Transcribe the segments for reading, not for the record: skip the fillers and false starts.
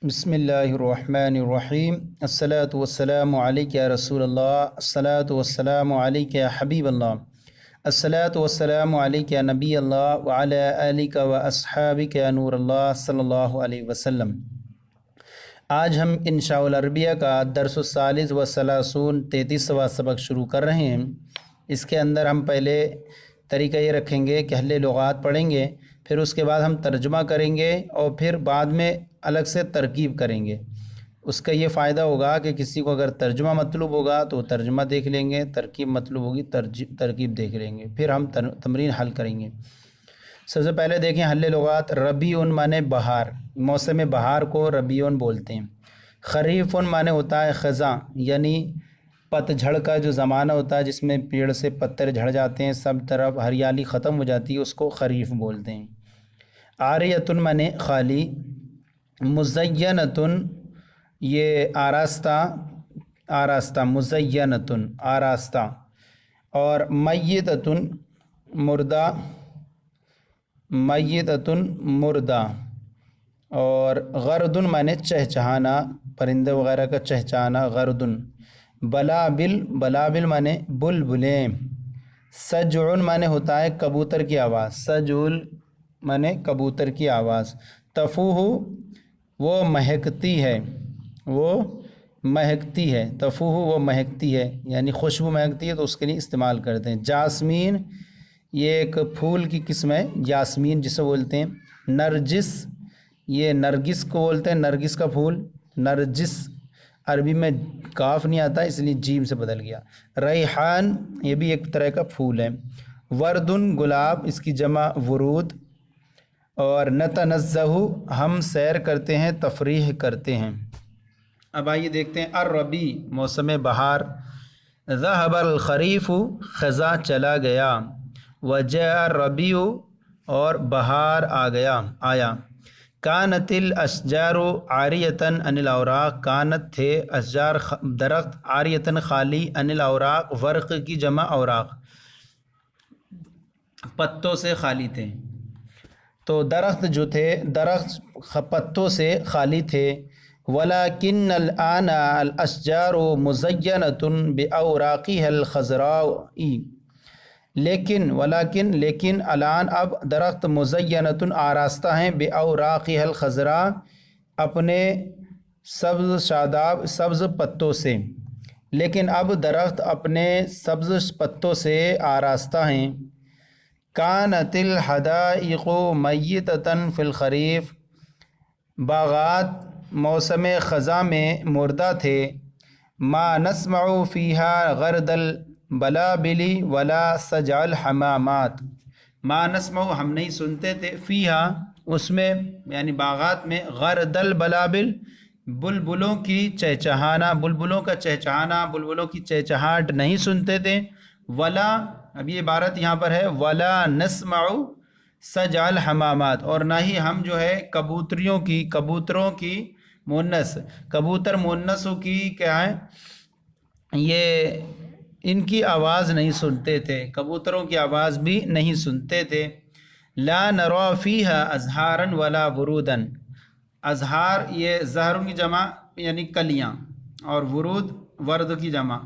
بسم اللہ الرحمن الرحیم الصلاۃ والسلام علیک یا رسول اللہ الصلاۃ والسلام علیک یا حبیب اللہ الصلاۃ والسلام علیک یا نبی اللہ وعلی آلک و اصحابک یا نور اللہ صلی اللہ علیہ وسلم۔ آج ہم انشاء العربیہ کا درس الثالث والثلاثون 33واں سبق شروع کر رہے ہیں۔ اس کے اندر ہم پہلے طریقہ یہ رکھیں گے کہ اہل لغات پڑھیں گے، پھر اس کے بعد ہم ترجمہ کریں گے اور پھر بعد میں الگ سے ترکیب کریں گے۔ اس کا یہ فائدہ ہوگا کہ کسی کو اگر ترجمہ مطلوب ہوگا تو وہ ترجمہ دیکھ لیں گے، ترکیب مطلوب ہوگی ترکیب دیکھ لیں گے، پھر ہم تمرین حل کریں گے۔ سب سے پہلے دیکھیں حل لغات۔ ربیع مانے بہار، موسم بہار کو ربیع بولتے ہیں۔ خریف مانے ہوتا ہے خزاں، یعنی پت جھڑ کا جو زمانہ ہوتا ہے جس میں پیڑ سے پتر جھڑ جاتے ہیں، سب طرف ہریالی ختم ہو جاتی ہے، اس کو خریف بولتے ہیں۔ عاریۃ مانے خالی۔ مزینۃ یہ آراستہ مزینۃ آراستہ۔ اور میتۃ مردہ، میتۃ مردہ۔ اور غرد مانے چہچہانا، پرندے وغیرہ کا چہچہانا غرد۔ بلابل، بلابل مانے بلبلیں۔ سجع مانے ہوتا ہے کبوتر کی آواز، سجول مانے کبوتر کی آواز۔ تفوح وہ مہکتی ہے، وہ مہکتی ہے، تفوح وہ مہکتی ہے، یعنی خوشبو مہکتی ہے تو اس کے لیے استعمال کرتے ہیں۔ جاسمین یہ ایک پھول کی قسم ہے، جاسمین جسے بولتے ہیں۔ نرجس یہ نرگس کو بولتے ہیں، نرگس کا پھول نرجس، عربی میں کاف نہیں آتا اس لیے جیم سے بدل گیا۔ ریحان یہ بھی ایک طرح کا پھول ہے۔ وردن گلاب، اس کی جمع ورود۔ اور نتنزہ ہم سیر کرتے ہیں، تفریح کرتے ہیں۔ اب آئیے دیکھتے ہیں الربیع موسم بہار۔ ذهب الخریف خزاں چلا گیا۔ وجاء الربیع اور بہار آیا۔ کانت الاشجار عاریۃ عن الاوراق، کانت تھے اشجار درخت، عاریۃ خالی، عن الاوراق ورق کی جمع اوراق، پتوں سے خالی تھے۔ تو درخت جو تھے، درخت پتوں سے خالی تھے۔ ولیکن الآن الاشجار مزینۃ باوراقها الخضراء، لیکن الان اب درخت مزینۃ آراستہ ہیں، باوراقها الخضراء اپنے سبز شاداب سبز پتوں سے، لیکن اب درخت اپنے سبز پتوں سے آراستہ ہیں۔ کانت الحدائق میتۃ فی الخریف، باغات موسم خزاں میں مردہ تھے۔ ما نسمع فیہا غرد البلابل ولا سجع الحمامات، ما نسمع ہم نہیں سنتے تھے، فیہا اس میں یعنی باغات میں، غرد البلابل بلبلوں کی چہچہانا، بلبلوں کا چہچہانا، بلبلوں کی چہچہاہٹ نہیں سنتے تھے۔ ولا، اب یہ عبارت یہاں پر ہے، ولا نسمع سجع الحمامات، اور نہ ہی ہم جو ہے کبوتروں کی مؤنث، کبوتر مؤنثوں کی کیا ہے، یہ ان کی آواز نہیں سنتے تھے، کبوتروں کی آواز بھی نہیں سنتے تھے۔ لا نرى فیہا ازہارا ولا ورودا، ازہار یہ زہر کی جمع یعنی کلیاں، اور ورود ورد کی جمع،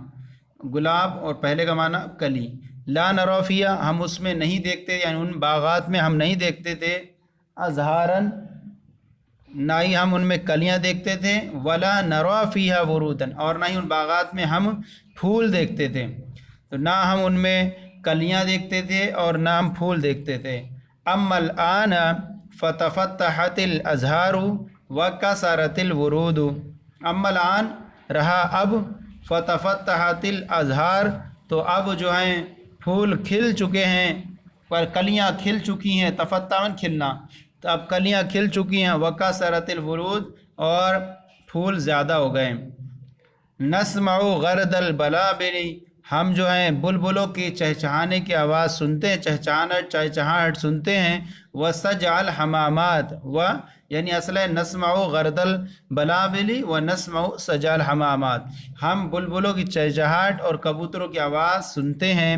گلاب اور پہلے کا معنی کلی۔ لا نرى فیہا ہم اس میں نہیں دیکھتے، یعنی ان باغات میں ہم نہیں دیکھتے تھے، ازہارا نہ ہی ہم ان میں کلیاں دیکھتے تھے، ولا نرى فیہا ورودا اور نہ ہی ان باغات میں ہم پھول دیکھتے تھے، تو نہ ہم ان میں کلیاں دیکھتے تھے اور نہ ہم پھول دیکھتے تھے۔ اما الآن فتفتحت الازہار وکثرت الورود، اما الآن رہا اب، فتفتحت الازہار تو اب جو ہیں پھول کھل چکے ہیں، پر کلیاں کھل چکی ہیں، تفتح کھلنا، تو اب کلیاں کھل چکی ہیں، وکثرت الورود اور پھول زیادہ ہو گئے۔ نسمع غرد البلابل ہم جو ہیں بلبلوں کی چہچہانے کی آواز سنتے ہیں، چہچہاہٹ سنتے ہیں۔ وسجع الحمامات یعنی اصل ہے نسمع غرد البلابل و نسمع سجع الحمامات، ہم بلبلوں کی چہچہاہٹ اور کبوتروں کی آواز سنتے ہیں۔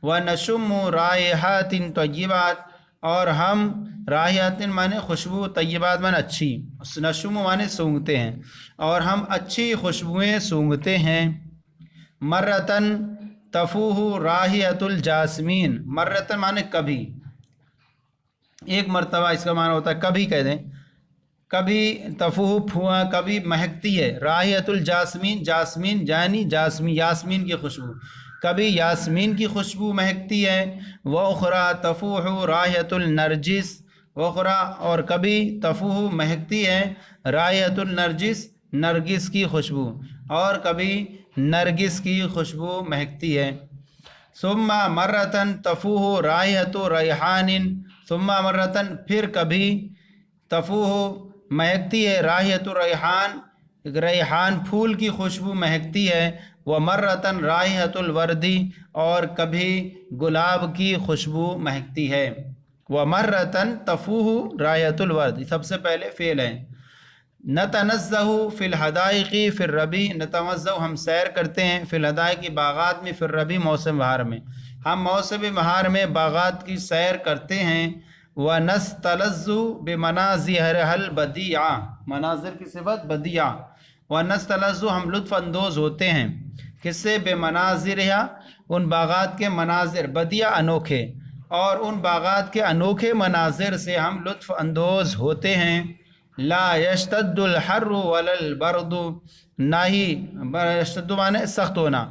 ونشم رائحات طیبات اور ہم راحیاتن مانے خوشبو، طیبات مانے اچھی، نشم مانے سونگھتے ہیں، اور ہم اچھی خوشبوئیں سونگھتے ہیں۔ مرتن تفوہ راحیت الجاسمین، مرتن مانے کبھی، ایک مرتبہ اس کا معنی ہوتا ہے کبھی کہہ دیں، کبھی تفوہ پھواں کبھی مہکتی ہے، راحیت الجاسمین جاسمین یعنی یاسمین کی خوشبو، کبھی یاسمین کی خوشبو مہکتی ہے۔ وَأُخْرَى تفوح راحیت النرجس، وَأُخْرَى اور کبھی تفوح مہکتی ہے راحیت النرجس نرگس کی خوشبو، اور کبھی نرگس کی خوشبو مہکتی ہے۔ ثم مرتن تفوح راحیت ریحان، ثم مرتن پھر کبھی تفوح مہکتی ہے راحیت ریحان، ریحان پھول کی خوشبو مہکتی ہے۔ ومرتن رائحۃ الوردی، اور کبھی گلاب کی خوشبو مہکتی ہے۔ ومرتن تفوح رائحۃ الورد، سب سے پہلے فعل ہے۔ نتنزہ فی الحدائق فی الربیع، نتنزہ ہم سیر کرتے ہیں، فی الحدائق باغات میں، فی الربیع موسم بہار میں، ہم موسم بہار میں باغات کی سیر کرتے ہیں۔ وَنَسْتَلَذُّ بِمَنَاظِرِهَا الْبَدِيعَةِ، مناظر کی صفت بدیعہ، وَنَسْتَلَذُّ ہم لطف اندوز ہوتے ہیں، کس سے؟ بِمَنَاظِرِهَا ان باغات کے مناظر، بدیعہ انوکھے، اور ان باغات کے انوکھے مناظر سے ہم لطف اندوز ہوتے ہیں۔ لا یشتد الحر ولا البرد، نہ ہی یشتد مانے سخت ہونا،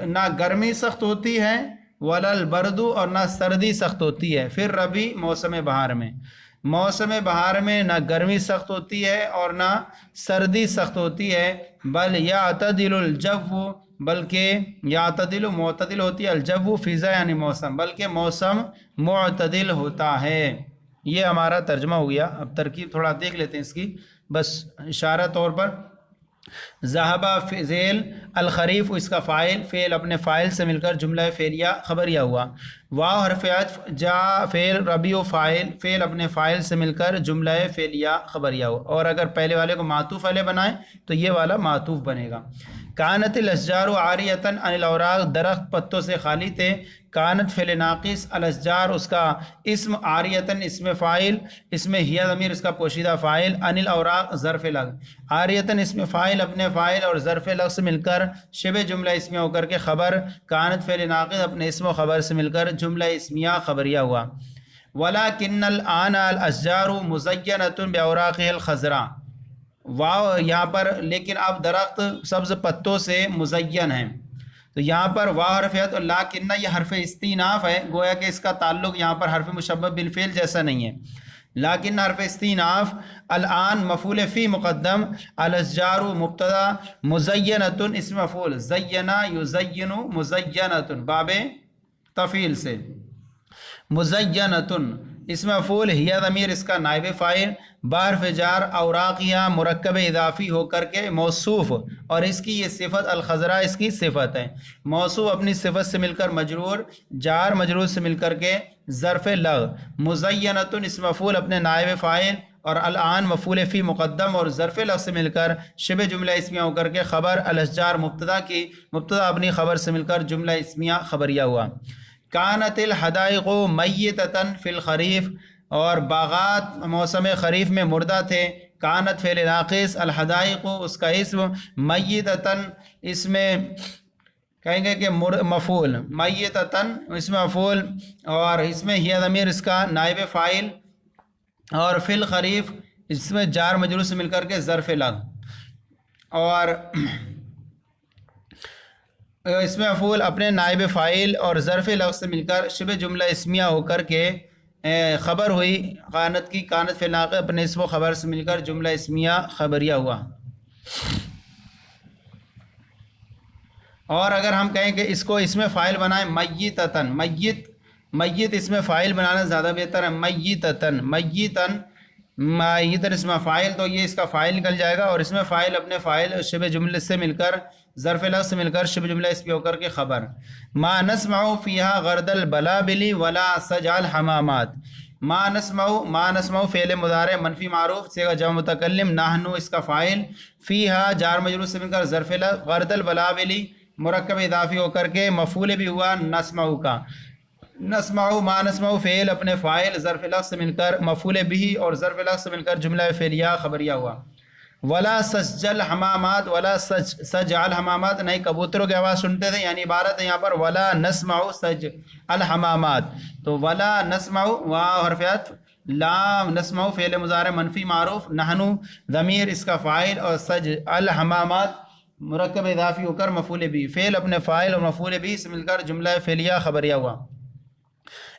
نہ گرمی سخت ہوتی ہے، ولا البرد اور نہ سردی سخت ہوتی ہے، پھر ربیع موسم بہار میں، موسم بہار میں نہ گرمی سخت ہوتی ہے اور نہ سردی سخت ہوتی ہے۔ بل یعتدل الجو، بلکہ یعتدل معتدل ہوتی ہے، الجو فضا یعنی موسم، بلکہ موسم معتدل ہوتا ہے۔ یہ ہمارا ترجمہ ہو گیا۔ اب ترکیب تھوڑا دیکھ لیتے ہیں اس کی، بس اشارہ طور پر۔ ذہبہ فعل الخریف اس کا فاعل، فعل اپنے فاعل سے مل کر جملہ فعلیہ خبریہ ہوا۔ واو حرف عطف، جا فعل، ربیع فاعل، فعل اپنے فاعل سے مل کر جملہ فعلیہ خبریہ ہوا، اور اگر پہلے والے کو معطوف علیہ بنائیں تو یہ والا معطوف بنے گا۔ کانت الاشجار عاریۃ عن الاوراق، درخت پتوں سے خالی تھے۔ کانت فعل ناقص، الاشجار اس کا اسم، عاریۃ اسم فاعل، اسم ہی ضمیر اس کا پوشیدہ فاعل، عن الاوراق ظرف لفظ، عاریۃ اسم فاعل اپنے فاعل اور ظرف لفظ سے مل کر شبہ جملہ اسمیہ ہو کر کے خبر، کانت فعل ناقص اپنے اسم و خبر سے مل کر جملہ اسمیہ خبریہ ہوا۔ ولکن الآن الاشجار مزینۃ باوراقها الخضراء، واو یہاں پر لیکن اب درخت سبز پتوں سے مزین ہیں، تو یہاں پر واو حرف عطف اور لاکنہ یہ حرف استئناف ہے، گویا کہ اس کا تعلق یہاں پر حرف مشبہ بالفعل جیسا نہیں ہے، لیکن حرف استئناف۔ الآن مفعول فی مقدم، الاشجار مبتدا، مزینۃ اسم مفعول، زینا یزین مزینۃ باب تفعیل سے، مزینۃ اسم مفعول، ہی ضمیر اس کا نائب فاعل، بحرف جار، اوراقیہ مرکب اضافی ہو کر کے موصوف، اور اس کی یہ صفت الخضراء اس کی صفت ہے، موصوف اپنی صفت سے مل کر مجرور، جار مجرور سے مل کر کے ظرف لغ، مزینۃ اسم مفعول اپنے نائب فاعل، اور الآن مفعول فی مقدم اور ظرف لغ سے مل کر شبہ جملہ اسمیہ ہو کر کے خبر، الاشجار مبتدا کی مبتدا اپنی خبر سے مل کر جملہ اسمیہ خبریہ ہوا۔ کانت الحدائق میتۃ فی الخریف، اور باغات موسم خریف میں مردہ تھے۔ کانت فعل ناقص، الحدائق اس کا اسم، میتۃ اس میں کہیں گے کہ مفعول، میتۃ اس میں مفعول، اور اس میں ہی ضمیر اس کا نائب فاعل، اور فی الخریف اس میں جار مجرور سے مل کر کے ظرف لغ، اور اس میں مفعول اپنے نائب فاعل اور ظرف لفظ سے مل کر شبہ جملہ اسمیہ ہو کر کے خبر ہوئی۔ کانت کی، کانت فعل ناقص اپنے اسم و خبر سے مل کر جملہ اسمیہ خبریہ ہوا۔ اور اگر ہم کہیں کہ اس کو اس میں فاعل بنائیں میتتن، میت اس میں فاعل بنانا زیادہ بہتر ہے، میتتن، میتن اس میں فاعل، تو یہ اس کا فاعل نکل جائے گا، اور اس میں فاعل اپنے فاعل شبہ جملے سے مل کر ظرف لفظ سے مل کر شبہ جملہ اس پہ ہو کر کے خبر۔ ما نسمع فیہا غرد البلابل ولا سجع الحمامات، ما نسمع فعل مضارع منفی معروف صیغہ جمع متکلم، نحن اس کا فاعل، فیہا جار مجرور سے مل کر ظرف لفظ، غرد البلابل مرکب اضافی ہو کر کے مفعول بھی ہوا نسمع کا، نسمعو ما نسمعو فعل اپنے فاعل ظرف لفظ سے مل کر مفعول بھی اور ظرف لفظ سے مل کر جملہ فعلیہ خبریہ ہوا۔ ولا سجل حمامات، ولا سجعل حمامات، نہیں کبوتروں کی آواز سنتے تھے، یعنی عبارت ہے یہاں پر ولا نسمعو سج الحمامات، تو ولا نسمعو واو حرف عطف، لام نسمعو فعل مضارع منفی معروف، نحنو ضمیر اس کا فاعل، اور سج الحمامات مرکب اضافی ہو کر مفعول بھی، فعل اپنے فاعل اور مفعول بھی سے مل کر جملہ فعلیہ خبریہ ہوا۔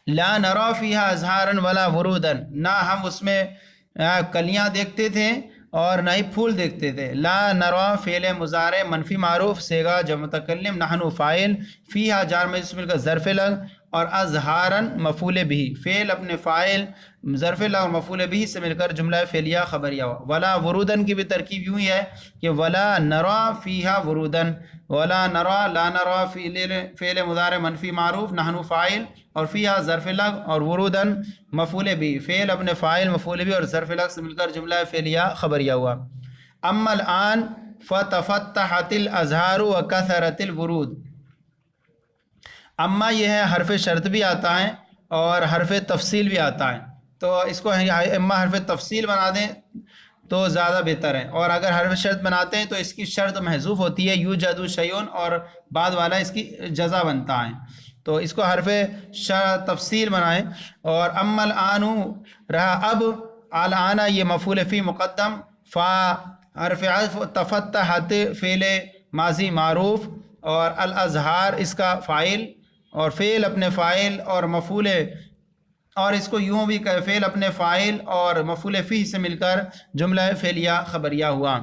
لا نرا فیہا ازہارا ولا ورودا، نہ ہم اس میں کلیاں دیکھتے تھے اور نہ ہی پھول دیکھتے تھے۔ لا نرا فعل مضارع منفی معروف صیغہ جمع متکلم، نحن فاعل، فیہا جار مجرور سے مل کر ظرف لگ، اور ازہارا مفعول بھی، فعل اپنے فاعل ظرف لگ اور مفعول بھی سے مل کر جملہ فعلیہ خبریہ ہوا۔ ولا ورودن کی بھی ترکیب یوں ہی ہے کہ ولا نرا فیہا ورودن، ولا نرا، لا نرا فعل مضارع منفی معروف، نحن فاعل اور فیہا ظرف لگ، اور ورودن مفعول بھی، فعل اپنے فاعل مفعول بھی اور ظرف لگ سے مل کر جملہ فعلیہ خبریہ ہوا۔ اما الآن فتفتحت الازہار وکثرت الورود، اما یہ ہے حرف شرط بھی آتا ہے اور حرف تفصیل بھی آتا ہے، تو اس کو اما حرف تفصیل بنا دیں تو زیادہ بہتر ہے، اور اگر حرف شرط بناتے ہیں تو اس کی شرط محذوف ہوتی ہے، یوجد شیئن، اور بعد والا اس کی جزا بنتا ہے، تو اس کو حرف تفصیل بنائیں۔ اور اما الآن رہا اب، الآن یہ مفعول فی مقدم، فا حرف عطف، تفتحت فعل ماضی معروف، اور الازہار اس کا فاعل، اور فعل اپنے فاعل اور مفعول، اور اس کو یوں بھی کہ فعل اپنے فاعل اور مفعول فی سے مل کر جملہ فعلیہ خبریہ ہوا۔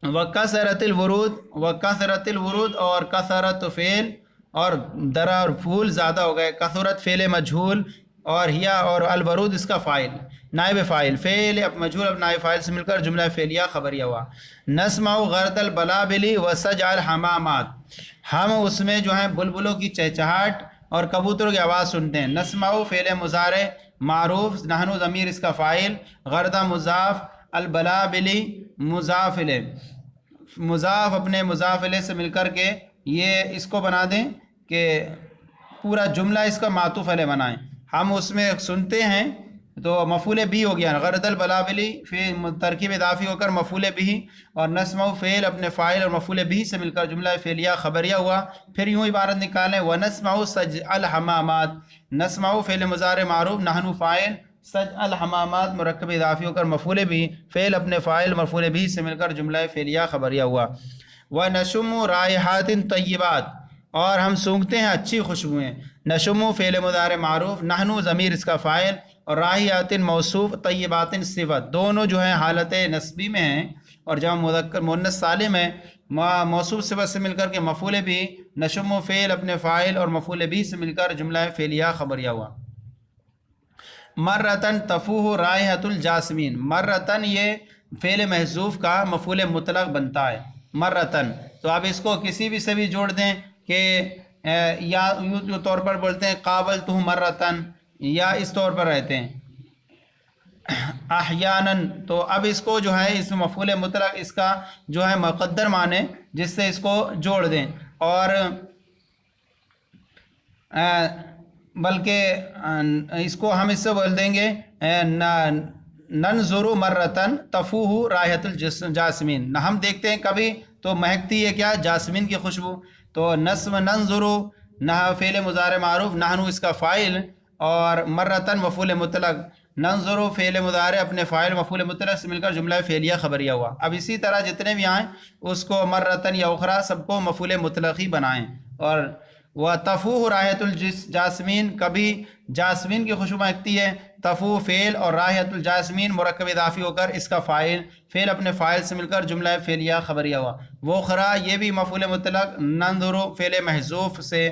وکثرت الورود، وکثرت الورود، اور کثرت فعل اور درا اور پھول زیادہ ہو گئے، کثرت فعل مجہول، اور ہیا اور الورود اس کا فاعل نائب فاعل، فعل مجہول اب نائب فاعل سے مل کر جملہ فعلیہ خبریہ ہوا۔ نسمع غرد البلابلی وسجع الحمامات، ہم اس میں جو ہیں بلبلوں کی چہچہاٹ اور کبوتروں کی آواز سنتے ہیں۔ نسمع فعل مضارع معروف، نحن ضمیر اس کا فاعل، غردہ مضاف، البلابلی مضاف الیہ، مضاف اپنے مضاف الیہ سے مل کر کے یہ اس کو بنا دیں کہ پورا جملہ اس کا معطوف علیہ بنائیں، ہم اس میں سنتے ہیں تو مفعول بھی ہو گیا، غرد البلابلی فی ترکیب اضافی ہو کر مفعول بھی، اور نسمع فعل اپنے فاعل اور مفعول بھی سے مل کر جملہ فعلیہ خبریہ ہوا۔ پھر یوں عبارت نکالیں، ونسمع سجع الحمامات، نسمع فعل مضارع معروف، نحن فاعل، سجع الحمامات مرکب اضافی ہو کر مفعول بھی، فعل اپنے فاعل مفعول بھی سے مل کر جملہ فعلیہ خبریہ ہوا۔ ونشم رائحات طیبات، اور ہم سونگھتے ہیں اچھی خوشبوئیں، نشم فعل مضارع معروف، نحن ضمیر اس کا فاعل، اور رائحات موصوف، طیبات صفت، دونوں جو ہیں حالت نسبی میں ہیں، اور جب مذکر مؤنث سالم ہے موصوف صفت سے مل کر کے مفعول بھی، نشم فعل اپنے فاعل اور مفعول بھی سے مل کر جملہ فعلیہ خبریہ ہوا۔ مرتن تفوح رائحۃ الجاسمین، مرتن یہ فعل محذوف کا مفعول مطلق بنتا ہے، مرتن، تو آپ اس کو کسی بھی سے بھی جوڑ دیں کہ یا یوں طور پر بولتے ہیں قابلتہ مرتن، یا اس طور پر رہتے ہیں احیاناً، تو اب اس کو جو ہے اس مفعول مطلق اس کا جو ہے مقدر معنی جس سے اس کو جوڑ دیں، اور بلکہ اس کو ہم اس سے بول دیں گے ننظر مرتن تفوح رائحۃ الجاسمین، ہم دیکھتے ہیں کبھی تو مہکتی ہے کیا، جاسمین کی خوشبو، تو ننظر نہ فعل مضارع معروف، نحن اس کا فاعل، اور مرتن مفعول مطلق، ننظر فعل مضارع اپنے فاعل مفعول مطلق سے مل کر جملہ فعلیہ خبریہ ہوا۔ اب اسی طرح جتنے بھی آئیں اس کو مرتن یا اخرى سب کو مفعول مطلق ہی بنائیں، اور وتفوح رائحۃ الجاسمین، کبھی جاسمین کی خوشبو مہکتی ہے، تفوح فعل اور رائحۃ الجاسمین مرکب اضافی ہو کر اس کا فاعل، فعل اپنے فاعل سے مل کر جملہ فعلیہ خبریہ ہوا۔ وہ خرا یہ بھی مفعول مطلق ننظر فعل محذوف سے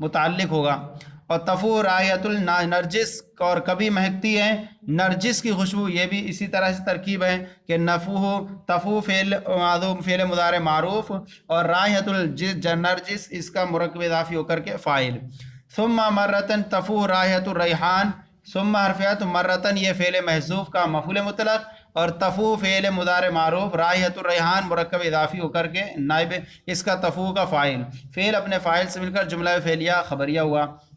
متعلق ہوگا، اور تفوح رائحۃ النرجس، اور کبھی مہکتی ہے نرجس کی خوشبو، یہ بھی اسی طرح سے ترکیب ہے کہ تفوح فعل مضارع معروف، اور رائحۃ النرجس اس کا مرکب اضافی ہو کر کے فاعل۔ ثم مرتن تفوح رائحۃ الریحان، ثم حرفیات مرتن یہ فعل محذوف کا مفعول مطلق، اور تفوح فعل مضارع معروف، رائحۃ الریحان مرکب اضافی ہو کر کے نائب اس کا تفوح کا فاعل، فعل اپنے فاعل سے مل کر جملہ فعلیہ خبریہ ہوا۔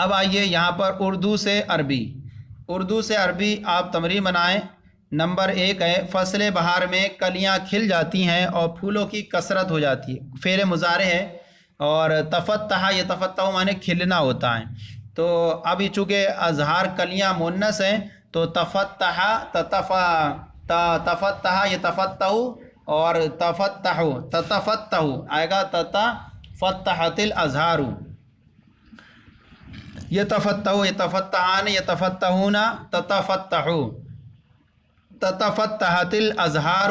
اب آئیے یہاں پر اردو سے عربی، اردو سے عربی آپ تمرین بنائیں۔ نمبر 1 ہے فصل بہار میں کلیاں کھل جاتی ہیں اور پھولوں کی کثرت ہو جاتی ہے، فعل مضارع ہے، اور تفتح، یہ تفتح معنی کھلنا ہوتا ہے۔ تو اب چونکہ ازہار کلیاں مونس ہیں تو تفتح تفتح یہ تفتح اور تفتح تتفتح آئے گا، تتفتحت الازہار، یتفتح یتفتحان یتفتحون تتفتح تتفتحت الازہار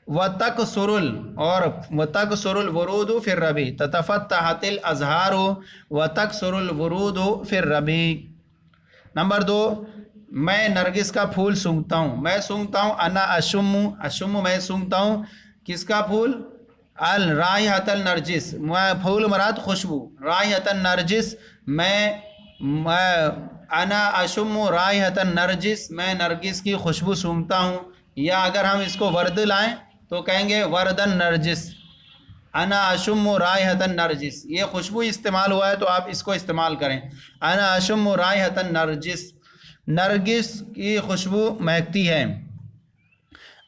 وتکثر اور وتکثر الورود فی الربیع، تتفتحت الازہار وتکثر الورود فی الربیع۔ نمبر 2، میں نرگس کا پھول سونگھتا ہوں، میں سونگھتا ہوں، انا اشم، اشم میں سونگھتا ہوں کس کا پھول؟ الرائحۃ النرجس، پھول مراد خوشبو، رائحۃ النرجس، میں انا اشم رائحۃ النرجس، میں نرگس کی خوشبو سونگھتا ہوں، یا اگر ہم اس کو ورد لائیں تو کہیں گے ورد النرجس، انا اشم رائحۃ النرجس، یہ خوشبو استعمال ہوا ہے تو آپ اس کو استعمال کریں، انا اشم رائحۃ النرجس، نرگس کی خوشبو مہکتی ہے۔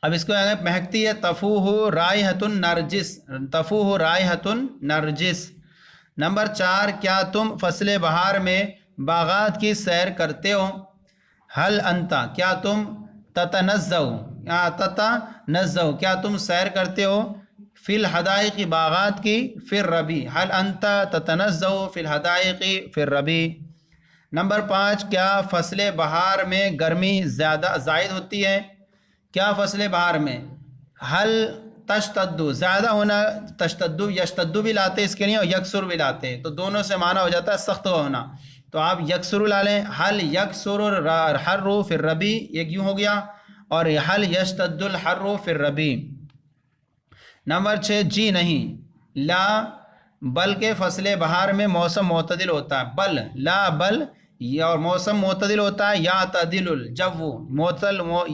اب اس کو مہکتی ہے، تفوح رائحۃ النرجس، تفوح رائحۃ النرجس۔ نمبر 4، کیا تم فصل بہار میں باغات کی سیر کرتے ہو؟ حل انتا، کیا تم تتنزہ، تتنزہ کیا تم سیر کرتے ہو؟ فی الحدائق باغات کی، فی الربیع، حل انتا تتنزہ فی الحدائق فی الربیع۔ نمبر 5، کیا فصل بہار میں گرمی زائد ہوتی ہے؟ کیا فصل بہار میں حل تشتد، زیادہ ہونا، تشتد یشتد بھی لاتے اس کے لیے اور یکسر بھی لاتے ہیں، تو دونوں سے معنی ہو جاتا ہے سخت ہونا، تو آپ یکسر لا لیں، حل یکسر الحر فی الربیع، یہ کیوں ہو گیا، اور حل یشتد الحر فی الربیع۔ نمبر 6، جی نہیں، لا بلکہ فصل بہار میں موسم معتدل ہوتا ہے، بل لا بل، اور موسم معتدل ہوتا ہے، یعتدل الجو،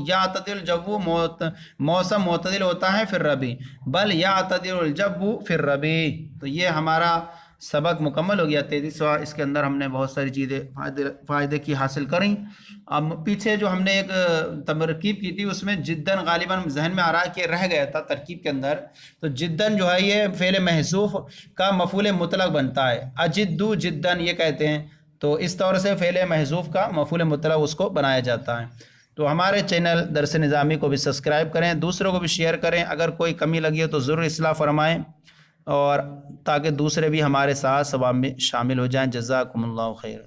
یعتدل الجو، موسم معتدل ہوتا ہے فی الربیع، بل یعتدل الجو فی الربیع۔ تو یہ ہمارا سبق مکمل ہو گیا 33واں، اس کے اندر ہم نے بہت ساری چیزیں فائدے کی حاصل کریں۔ اب پیچھے جو ہم نے ایک ترکیب کی تھی اس میں جداً غالباً ذہن میں آ رہا ہے کہ رہ گیا تھا ترکیب کے اندر، تو جداً جو ہے یہ فعل محذوف کا مفعول مطلق بنتا ہے، اجدو جداً یہ کہتے ہیں، تو اس طور سے فعل محذوف کا مفعول مطلق اس کو بنایا جاتا ہے۔ تو ہمارے چینل درس نظامی کو بھی سبسکرائب کریں، دوسروں کو بھی شیئر کریں، اگر کوئی کمی لگی ہو تو ضرور اصلاح فرمائیں، اور تاکہ دوسرے بھی ہمارے ساتھ ثواب میں شامل ہو جائیں۔ جزاکم اللہ خیر۔